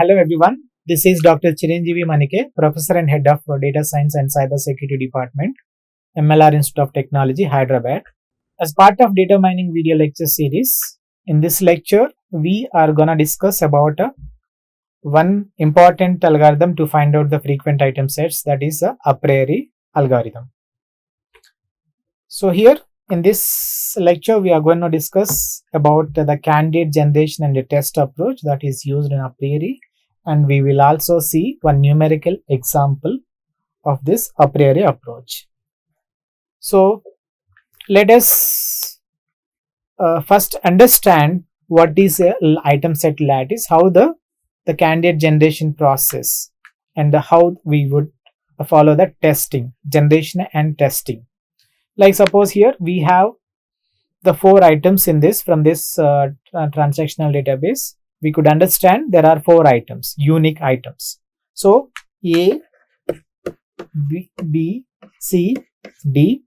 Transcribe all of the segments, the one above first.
Hello everyone, this is Dr. Chiranjeevi Manike, Professor and Head of Data Science and Cybersecurity Department, MLR Institute of Technology, Hyderabad. As part of data mining video lecture series, in this lecture, we are gonna discuss about one important algorithm to find out the frequent item sets, that is the Apriori algorithm. So here in this lecture, we are going to discuss about the candidate generation and the test approach that is used in Apriori, and we will also see one numerical example of this Apriori approach. So let us first understand what is a item set lattice, how the candidate generation process, and how we would follow the testing, generation and testing. Like suppose here we have the 4 items in this from this transactional database. We could understand there are 4 items, unique items. So A, B, C, D,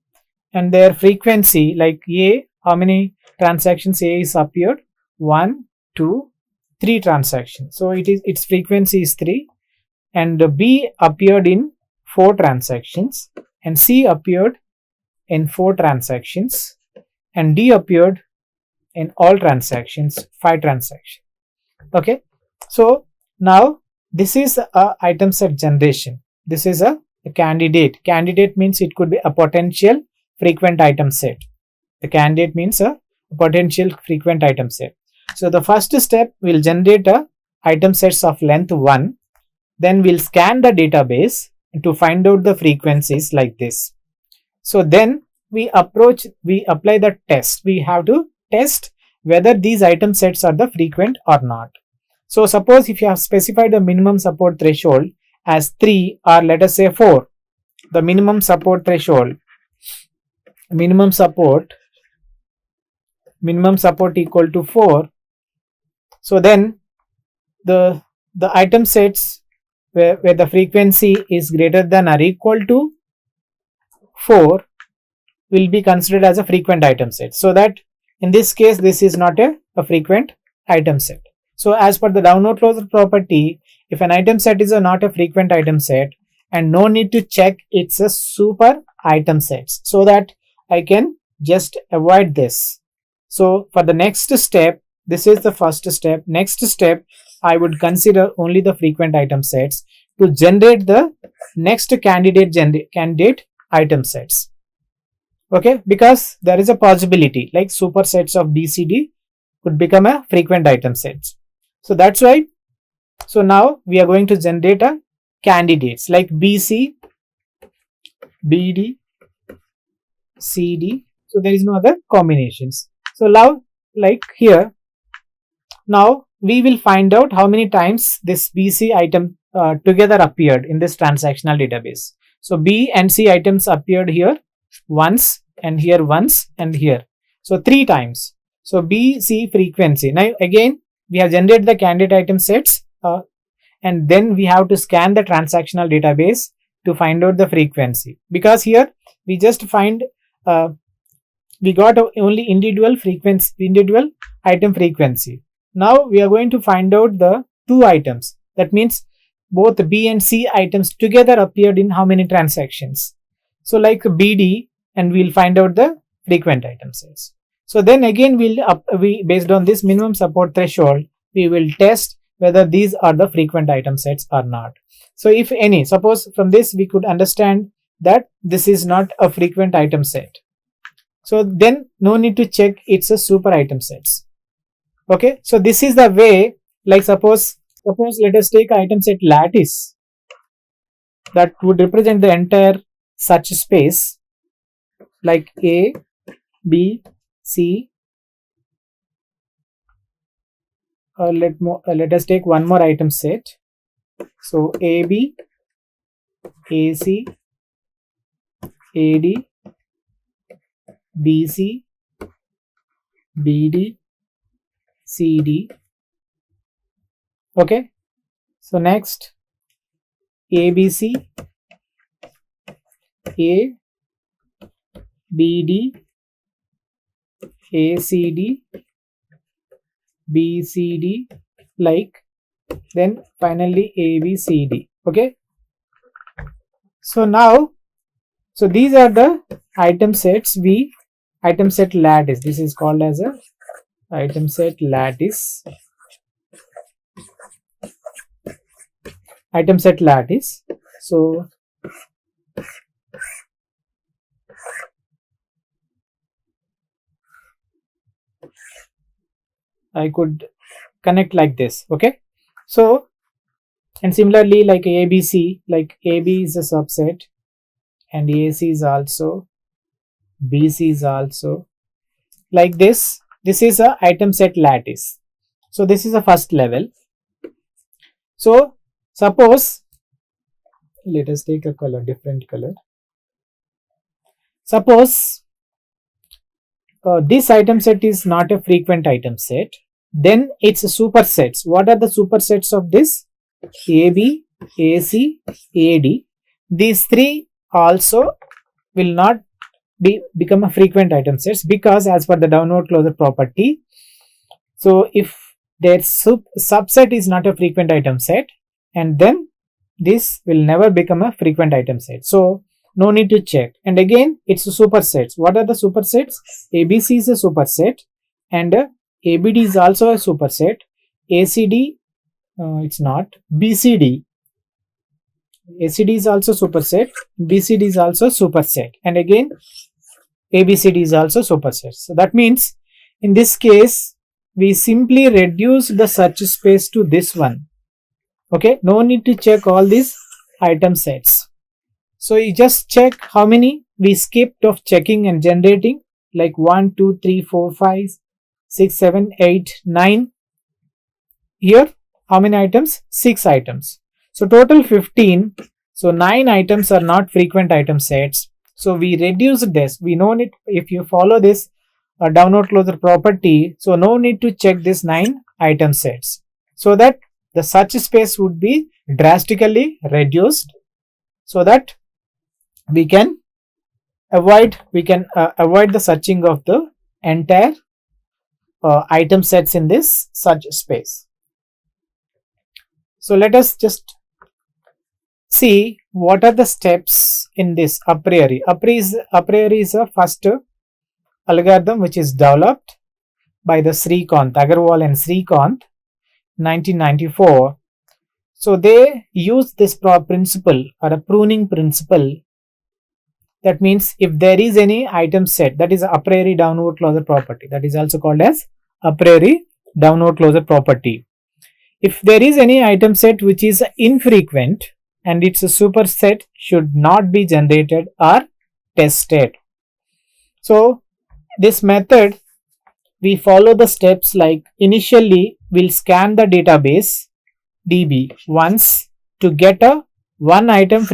and their frequency, like A, how many transactions A is appeared? 1, 2, 3 transactions. So its frequency is 3, and B appeared in 4 transactions, and C appeared in 4 transactions, and D appeared in all transactions, 5 transactions. Okay, so now this is a item set generation. This is a candidate. Candidate means it could be a potential frequent item set. The candidate means a potential frequent item set. So the first step, will generate a item sets of length 1. Then we'll scan the database to find out the frequencies like this. So then we apply the test. We have to test whether these item sets are the frequent or not. So suppose if you have specified the minimum support threshold as 3 or let us say 4, the minimum support threshold, minimum support equal to 4. So then the item sets where the frequency is greater than or equal to 4 will be considered as a frequent item set. So that in this case, this is not a frequent item set. So as per the download closure property, if an item set is not a frequent item set, and no need to check it's a super item sets, so that I can just avoid this. So for the next step, this is the first step. Next step, I would consider only the frequent item sets to generate the next candidate item sets. Okay, because there is a possibility like supersets of BCD could become a frequent item sets. So that's why. So now we are going to generate a candidates like BC, BD, CD. So there is no other combinations. So now, like here, now we will find out how many times this BC item together appeared in this transactional database. So B and C items appeared here once, and here once, and here. So 3 times. So B, C frequency. Now again, we have generated the candidate item sets, and then we have to scan the transactional database to find out the frequency. Because here we just find we got only individual item frequency. Now we are going to find out the 2 items. That means both B and C items together appeared in how many transactions. So like BD, and we'll find out the frequent item sets. So then again we based on this minimum support threshold, we will test whether these are the frequent item sets or not. So if any, suppose from this we could understand that this is not a frequent item set. So then no need to check it's a super item sets. Okay, so this is the way, like suppose let us take item set lattice that would represent the entire such space like A, B, C. Let us take one more item set. So AB, AC, AD, BC, BD, CD. Okay, so next ABC, A, BD, ACD, BCD, like then finally A, B, C, D. Okay. So now, so these are the item sets item set lattice. This is called as a item set lattice. Item set lattice. So I could connect like this. Okay. So, and similarly like ABC, like AB is a subset and AC is also, BC is also like this. This is a item set lattice. So this is the first level. So suppose, let us take a color, different color. Suppose this item set is not a frequent item set, then it's a supersets. What are the supersets of this? AB, AC, AD. These three also will not become a frequent item sets, because as per the downward closure property, so if their subset is not a frequent item set, and then this will never become a frequent item set. So no need to check. And again, it's supersets. What are the supersets? ABC is a superset, and ABD is also a superset. ACD, it's not. BCD, ACD is also superset. BCD is also superset, and again ABCD is also superset. So that means in this case we simply reduce the search space to this one. Okay, no need to check all these item sets. So you just check how many we skipped of checking and generating, like 1, 2, 3, 4, 5, 6, 7, 8, 9. Here, how many items? 6 items. So total 15. So 9 items are not frequent item sets. So we reduce this. We know it if you follow this downward closure property. So no need to check this 9 item sets, so that the search space would be drastically reduced, so that we can avoid the searching of the entire item sets in this search space. So let us just see what are the steps in this a priori. A priori is a first algorithm which is developed by the Srikant, Agarwal and Srikant, 1994. So they use this principle, or a pruning principle. That means if there is any item set, that is a priori downward closure property, that is also called as a priori downward closure property. If there is any item set which is infrequent and its superset should not be generated or tested. So this method, we follow the steps like initially we'll scan the database DB once to get a one item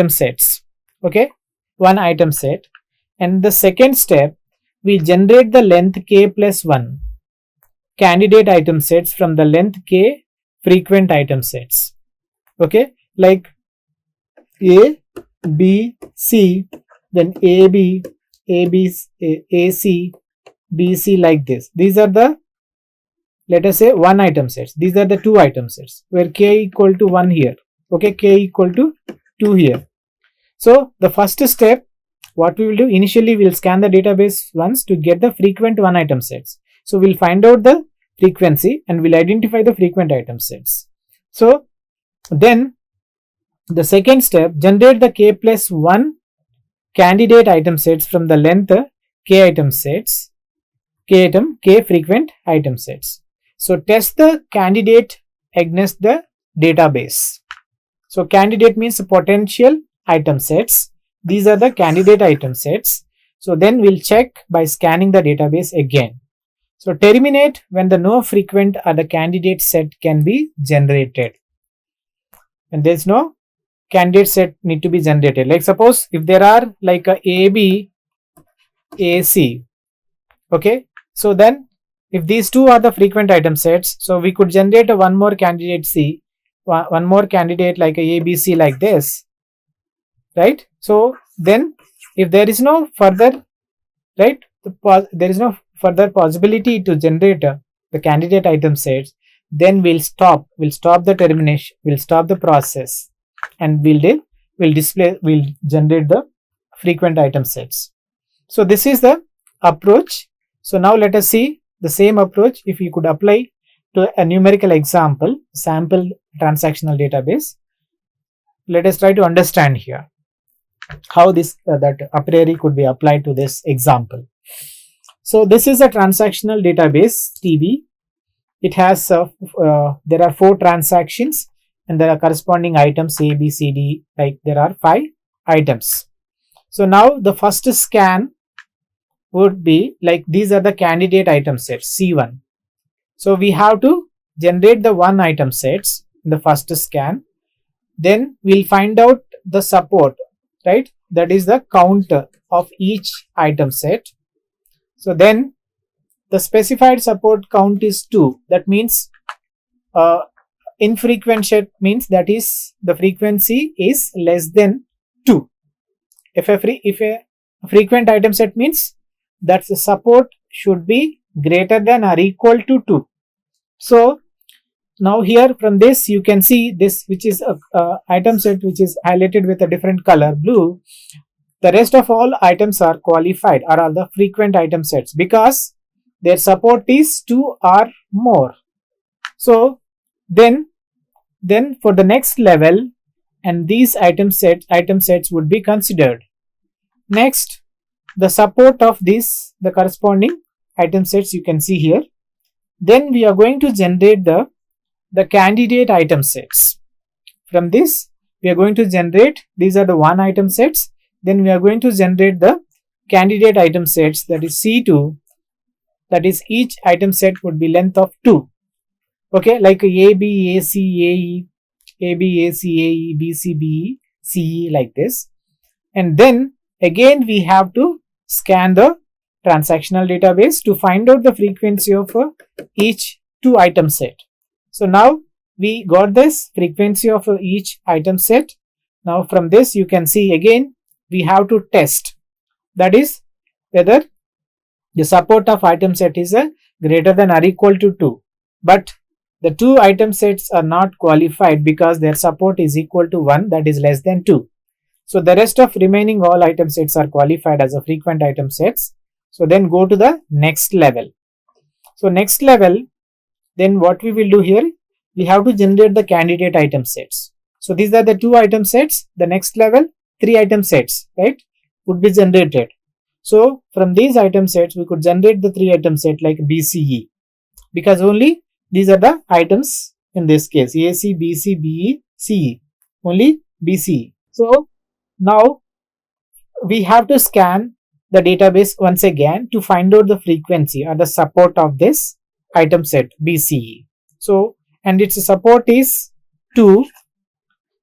sets. Okay, one item set. And the second step, we generate the length k plus 1 candidate item sets from the length k frequent item sets. Okay, like A, B, C, then AB, AB, AC, BC, like this. These are the, let us say, one item sets. These are the two item sets where k equal to 1 here. Okay, k equal to 2 here. So the first step, what we will do, initially we will scan the database once to get the frequent one item sets. So we'll find out the frequency and we'll identify the frequent item sets. So then the second step, generate the k plus 1 candidate item sets from the length k item sets, k frequent item sets. So test the candidate against the database. So candidate means potential item sets. These are the candidate item sets. So then we'll check by scanning the database again. So terminate when the no frequent or the candidate set can be generated. And there's no candidate set need to be generated. Like suppose if there are like a AB, AC. Okay. So then if these two are the frequent item sets, so we could generate a one more candidate C, one more candidate like a ABC like this. Right. So then if there is no further, right, there is no further possibility to generate the candidate item sets, then we'll stop the termination, we'll stop the process, and we'll generate the frequent item sets. So this is the approach. So now let us see the same approach if we could apply to a numerical example, sample transactional database. Let us try to understand here how this that a priori could be applied to this example. So this is a transactional database TB. It has there are 4 transactions and there are corresponding items A, B, C, D. Like there are 5 items. So now the first scan would be like these are the candidate item sets C1. So we have to generate the 1 item sets in the first scan. Then we'll find out the support, right? That is the counter of each item set. So then the specified support count is 2. That means infrequent set means that is the frequency is less than 2. If a frequent item set means that the support should be greater than or equal to 2. So now here from this you can see this, which is a item set which is highlighted with a different color blue. The rest of all items are qualified or are the frequent item sets because their support is 2 or more. So then for the next level, and these item sets would be considered. Next, the support of this, the corresponding item sets you can see here. Then we are going to generate the candidate item sets. From this we are going to generate, these are the 1 item sets. Then we are going to generate the candidate item sets, that is C2. That is each item set would be length of 2. Okay, like A, B, A, C, A, E, A, B, A, C, A, E, B, C, B, E, C, E, like this. And then again we have to scan the transactional database to find out the frequency of each 2 item set. So now we got this frequency of each item set. Now from this you can see again we have to test, that is whether the support of item set is greater than or equal to 2. But the 2 item sets are not qualified because their support is equal to 1, that is less than 2. So the rest of remaining all item sets are qualified as a frequent item sets. So then go to the next level. So next level, then what we will do here, we have to generate the candidate item sets. So these are the 2 item sets. The next level, 3 item sets, right, would be generated. So from these item sets we could generate the 3 item set like BCE, because only these are the items in this case, AC, BC, BE, CE, only BCE. So now we have to scan the database once again to find out the frequency or the support of this item set BCE. So and its support is 2.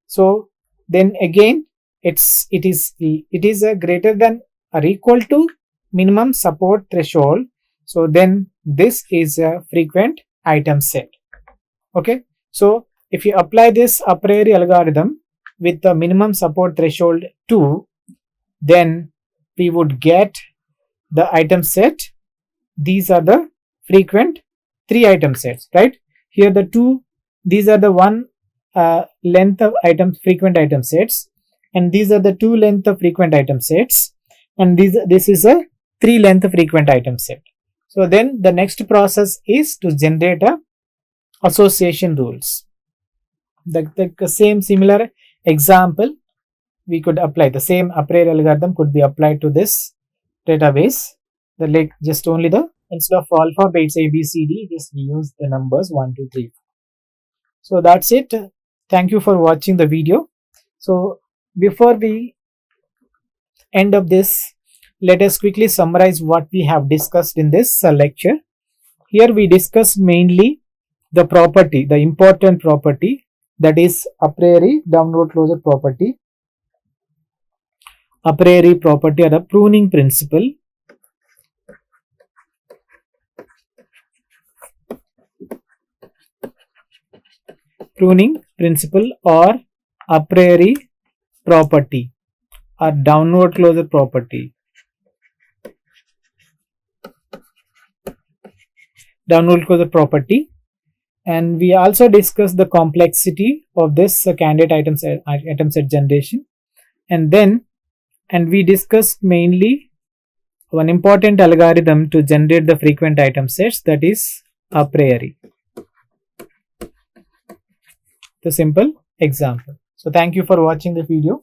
So then again it is a greater than or equal to minimum support threshold. So then this is a frequent item set. Okay, so if you apply this a priori algorithm with the minimum support threshold 2, then we would get the item set. These are the frequent 3 item sets, right? Here the 2, these are the 1 length of items, frequent item sets, and these are the 2 length of frequent item sets, and this is a 3 length frequent item set. So then the next process is to generate a association rules. The same similar example we could apply, the same a priori algorithm could be applied to this database. The like just only the instead of alphabets A, B, C, D, just we use the numbers 1, 2, 3. So that's it. Thank you for watching the video. So before we end of this, let us quickly summarize what we have discussed in this lecture. Here we discussed mainly the property, the important property, that is a priori downward closure property, a priori property or the pruning principle. Pruning principle or a priori property or downward closure property. Downward closure property. And we also discussed the complexity of this candidate item set generation. And we discussed mainly one important algorithm to generate the frequent item sets, that is Apriori. The simple example. So thank you for watching the video.